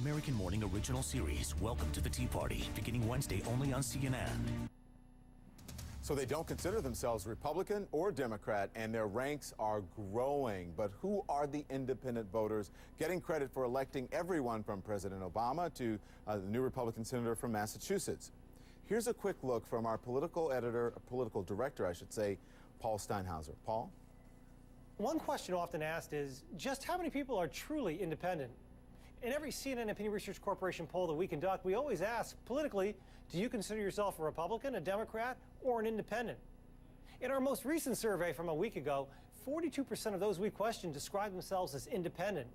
American Morning original series, Welcome to the Tea Party, beginning Wednesday only on CNN. So they don't consider themselves Republican or Democrat, and their ranks are growing. But who are the independent voters getting credit for electing everyone from President Obama to the new Republican senator from Massachusetts? Here's a quick look from our political director, I should say, Paul Steinhauser. Paul? One question often asked is just how many people are truly independent? In every CNN Opinion Research Corporation poll that we conduct, we always ask, politically, do you consider yourself a Republican, a Democrat, or an independent? In our most recent survey from a week ago, 42% of those we questioned described themselves as independent,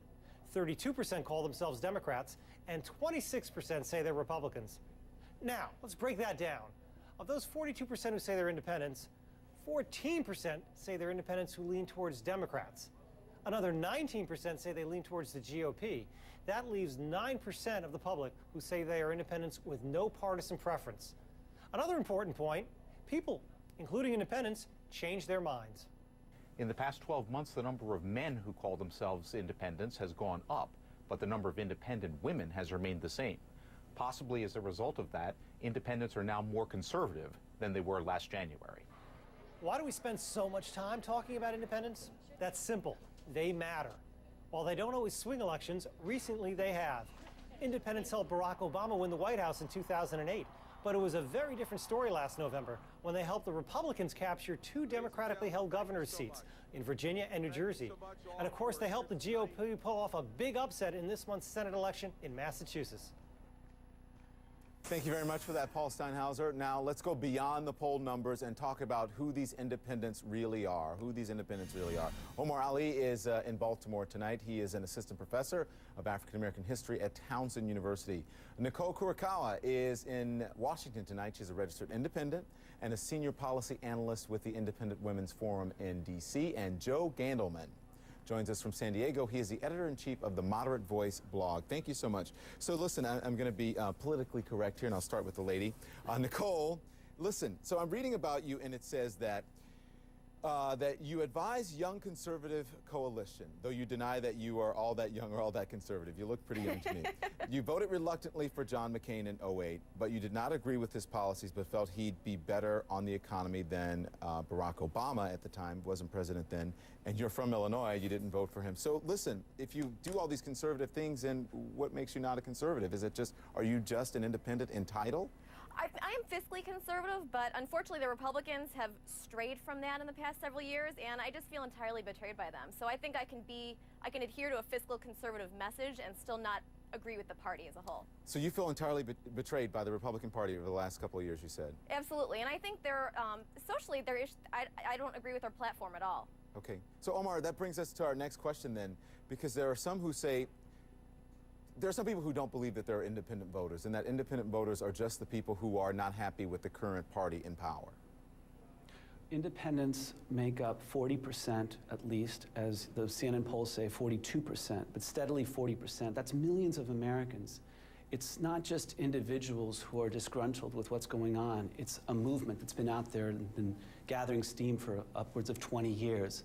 32% call themselves Democrats, and 26% say they're Republicans. Now, let's break that down. Of those 42% who say they're independents, 14% say they're independents who lean towards Democrats. Another 19% say they lean towards the GOP. That leaves 9% of the public who say they are independents with no partisan preference. Another important point, people, including independents, change their minds. In the past 12 months, the number of men who call themselves independents has gone up, but the number of independent women has remained the same. Possibly as a result of that, independents are now more conservative than they were last January. Why do we spend so much time talking about independents? That's simple. They matter. While they don't always swing elections, recently they have. Independents helped Barack Obama win the White House in 2008, but it was a very different story last November when they helped the Republicans capture 2 democratically held governor's seats in Virginia and New Jersey. And of course, they helped the GOP pull off a big upset in this month's Senate election in Massachusetts. Thank you very much for that, Paul Steinhauser. Now let's go beyond the poll numbers and talk about who these independents really are. Omar Ali is in Baltimore tonight. He is an assistant professor of African American history at Townsend University. Nicole Kurokawa is in Washington tonight. She's a registered independent and a senior policy analyst with the Independent Women's Forum in D.C. And Joe Gandelman joins us from San Diego. He is the editor-in-chief of the Moderate Voice blog. Thank you so much. So listen, I'm going to be politically correct here, and I'll start with the lady. Nicole, listen, so I'm reading about you, and it says that you advise young conservative coalition, though you deny that you are all that young or all that conservative. You look pretty young to me. You voted reluctantly for John McCain in '08, but you did not agree with his policies, but felt he'd be better on the economy than Barack Obama at the time, wasn't president then, and you're from Illinois, you didn't vote for him. So listen, if you do all these conservative things, then what makes you not a conservative? Is it just, are you just an independent entitled? I am fiscally conservative, but unfortunately the Republicans have strayed from that in the past several years, and I just feel entirely betrayed by them. So I think I can adhere to a fiscal conservative message and still not agree with the party as a whole. So you feel entirely betrayed by the Republican Party over the last couple of years, you said? Absolutely, and I think they're, socially, I don't agree with their platform at all. Okay, so Omar, that brings us to our next question then, because there are some who say, there are some people who don't believe that there are independent voters, and that independent voters are just the people who are not happy with the current party in power. Independents make up 40% at least, as the CNN polls say 42%, but steadily 40%. That's millions of Americans. It's not just individuals who are disgruntled with what's going on. It's a movement that's been out there and been gathering steam for upwards of 20 years.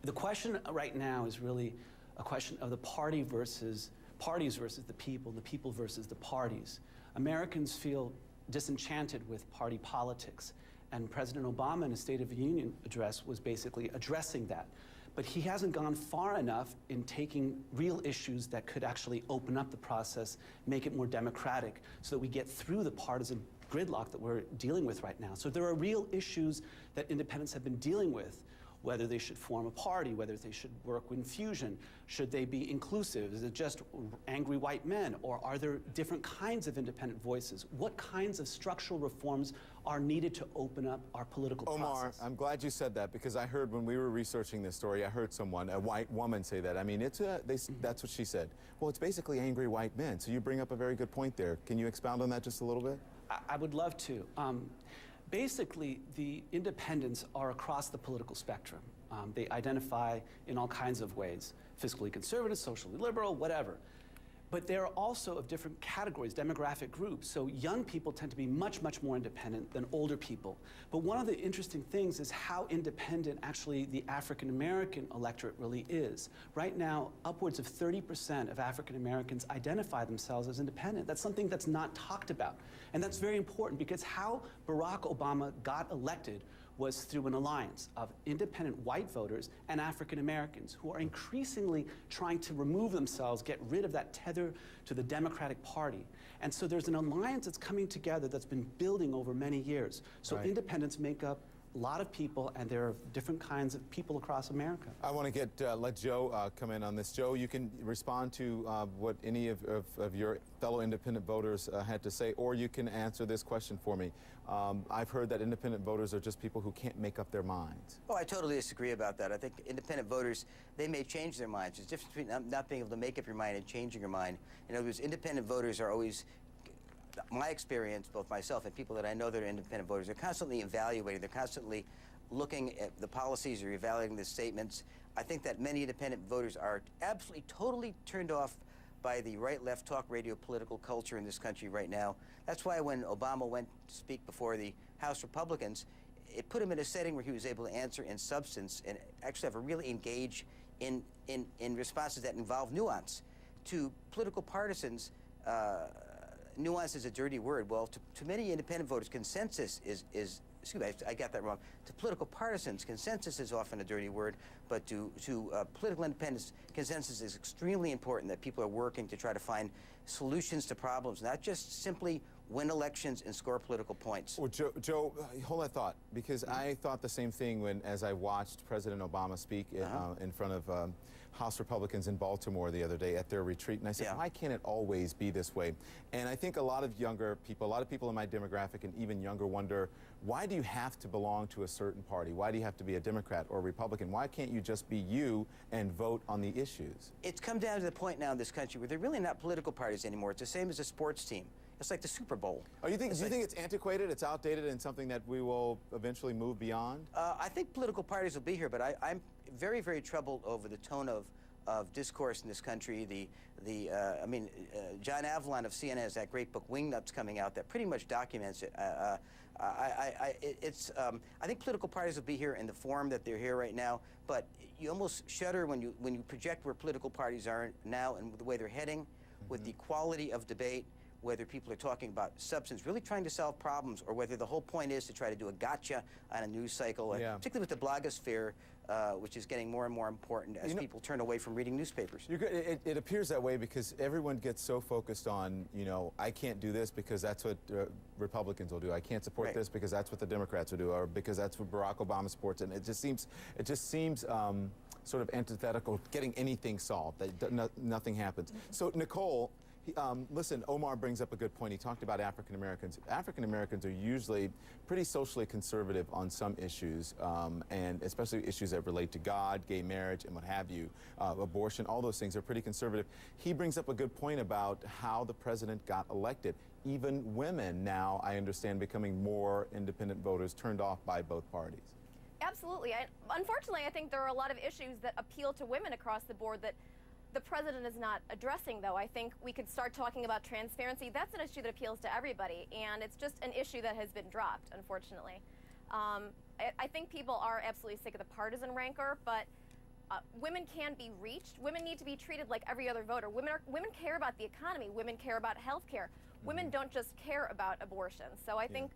The question right now is really a question of the parties versus the people versus the parties. Americans feel disenchanted with party politics, and President Obama in his State of the Union address was basically addressing that. But he hasn't gone far enough in taking real issues that could actually open up the process, make it more democratic, so that we get through the partisan gridlock that we're dealing with right now. So there are real issues that independents have been dealing with, whether they should form a party, whether they should work with fusion, should they be inclusive, is it just angry white men, or are there different kinds of independent voices? What kinds of structural reforms are needed to open up our political process? Omar, I'm glad you said that, because I heard when we were researching this story, I heard someone, a white woman, say that. I mean, that's what she said. Well, it's basically angry white men, so you bring up a very good point there. Can you expound on that just a little bit? I would love to. Basically, the independents are across the political spectrum. They identify in all kinds of ways, fiscally conservative, socially liberal, whatever. But they're also of different categories, demographic groups. So young people tend to be much, much more independent than older people. But one of the interesting things is how independent actually the African American electorate really is. Right now, upwards of 30% of African Americans identify themselves as independent. That's something that's not talked about. And that's very important because how Barack Obama got elected was through an alliance of independent white voters and African Americans who are increasingly trying to remove themselves, get rid of that tether to the Democratic Party. And so there's an alliance that's coming together that's been building over many years. So independents make up a lot of people, and there are different kinds of people across America. I want to let Joe come in on this. Joe, you can respond to what any of your fellow independent voters had to say, or you can answer this question for me. I've heard that independent voters are just people who can't make up their minds. Oh, I totally disagree about that. I think independent voters, they may change their minds. There's a difference between not being able to make up your mind and changing your mind. In other words, independent voters are always, my experience, both myself and people that I know that are independent voters, they're constantly evaluating, they're constantly looking at the policies or evaluating the statements. I think that many independent voters are absolutely, totally turned off by the right-left talk radio political culture in this country right now. That's why when Obama went to speak before the House Republicans, it put him in a setting where he was able to answer in substance and actually have a really engage in responses that involve nuance. To political partisans, nuance is a dirty word. Well, to many independent voters, consensus is excuse me, I got that wrong. To political partisans, consensus is often a dirty word, but to political independence, consensus is extremely important, that people are working to try to find solutions to problems, not just simply win elections and score political points. Well, Joe, hold that thought, because I thought the same thing as I watched President Obama speak in front of House Republicans in Baltimore the other day at their retreat, and I said, why can't it always be this way? And I think a lot of younger people, a lot of people in my demographic and even younger wonder, why do you have to belong to a certain party? Why do you have to be a Democrat or a Republican? Why can't you just be you and vote on the issues? It's come down to the point now in this country where they're really not political parties anymore. It's the same as a sports team. It's like the Super Bowl. Oh, do you think it's antiquated, it's outdated, and something that we will eventually move beyond? I think political parties will be here, but I'm very, very troubled over the tone of discourse in this country. I mean, John Avalon of CNN has that great book, Wingnuts, coming out that pretty much documents it. I think political parties will be here in the form that they're here right now, but you almost shudder when you project where political parties are now and the way they're heading, with the quality of debate, whether people are talking about substance, really trying to solve problems, or whether the whole point is to try to do a gotcha on a news cycle, particularly with the blogosphere, which is getting more and more important as people turn away from reading newspapers. It appears that way because everyone gets so focused on, I can't do this because that's what Republicans will do. I can't support this because that's what the Democrats will do, or because that's what Barack Obama supports. And it just seems sort of antithetical, getting anything solved, that nothing happens. So, Nicole, listen, Omar brings up a good point. He talked about African Americans. African Americans are usually pretty socially conservative on some issues, and especially issues that relate to God, gay marriage, and what have you, abortion, all those things are pretty conservative. He brings up a good point about how the president got elected. Even women now, I understand, becoming more independent voters, turned off by both parties. Absolutely. Unfortunately, I think there are a lot of issues that appeal to women across the board that the president is not addressing, though. I think we could start talking about transparency. That's an issue that appeals to everybody, and it's just an issue that has been dropped, unfortunately. I think people are absolutely sick of the partisan rancor, but women can be reached. Women need to be treated like every other voter. Women care about the economy. Women care about health care. Women don't just care about abortion. So I think,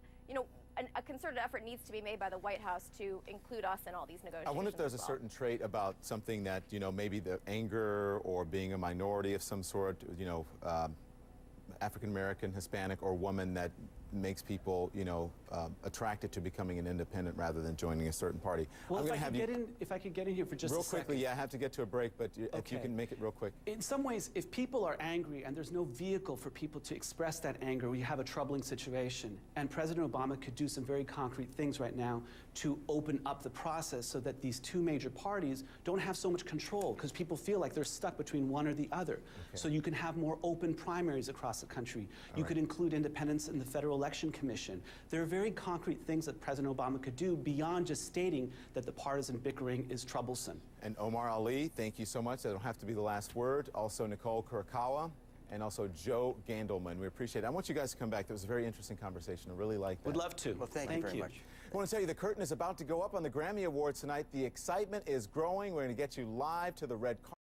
a concerted effort needs to be made by the White House to include us in all these negotiations. I wonder if there's a certain trait about something that, maybe the anger or being a minority of some sort, African American, Hispanic, or woman that makes people, attracted to becoming an independent rather than joining a certain party. Well, if I could get in here for just real a second. Quickly, I have to get to a break, but if you can make it real quick. In some ways, if people are angry and there's no vehicle for people to express that anger, we have a troubling situation. And President Obama could do some very concrete things right now to open up the process so that these two major parties don't have so much control, because people feel like they're stuck between one or the other. So you can have more open primaries across the country. You could include independents in the Federal Election Commission. There are very concrete things that President Obama could do beyond just stating that the partisan bickering is troublesome. And Omar Ali, thank you so much. That'll have to be the last word. Also, Nicole Kurokawa, and also Joe Gandelman. We appreciate it. I want you guys to come back. That was a very interesting conversation. I really like that. Would love to. Well, thank you very much. I want to tell you the curtain is about to go up on the Grammy Awards tonight. The excitement is growing. We're going to get you live to the red carpet.